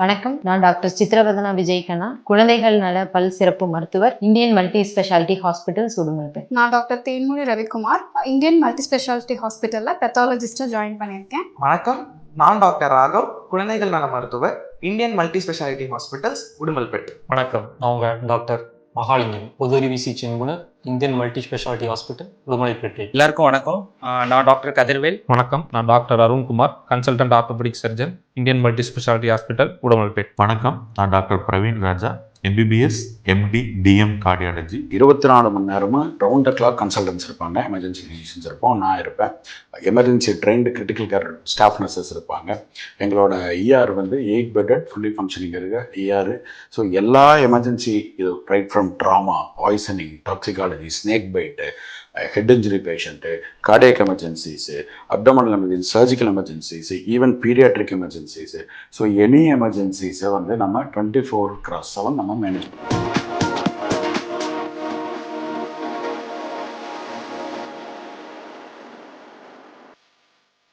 வணக்கம். நான் டாக்டர் சித்ரவதனா விஜய்கண்ணா, குழந்தைகள் நல பல் சிறப்பு மருத்துவர், Indian multi speciality hospital Udumalpet. நான் doctor Thenmozhi Ravikumar, Indian multi speciality ஹாஸ்பிட்டலில் பெத்தாலஜிஸ்ட்டாக ஜாயின் பண்ணியிருக்கேன். வணக்கம். நான் டாக்டர் ராகவ், குழந்தைகள் நல மருத்துவர், Indian multi speciality hospitals Udumalpet. வணக்கம். நான் உங்கள் டாக்டர் மகாலிங்கம், பொதுறிவு சிகிச்சை நிபுணர், Indian multi speciality hospital Udumalaipettai. எல்லாருக்கும் வணக்கம். நான் டாக்டர் கதிர்வேல். வணக்கம். நான் doctor Arunkumar, consultant orthopaedic surgeon, Indian multi speciality hospital Udumalpet. வணக்கம். நான் டாக்டர் பிரவீன் ராஜா, MBBS MD DM கார்டியாலஜி. 24 மணி நேரமும் ரவுண்ட் த கிளாக் கன்சல்டன்ஸ் இருப்பாங்க. எமர்ஜென்சி ஃபிசிஷியன்ஸ் இருப்போம், நான் இருப்பேன். Emergency trained critical care staff nurses இருப்பாங்க. எங்களோட ER 8 பெட்டட் ஃபுல்லி ஃபங்க்ஷனிங் இருக்க ER. ஸோ எல்லா எமர்ஜென்சி இது right from trauma, poisoning, toxicology, snake bite, head injury patient, cardiac emergencies, abdominal emergency, surgical emergencies, even paediatric emergencies. So any எமர்ஜென்சிஸை நம்ம 24/7 நம்ம manage பண்ணுவோம்.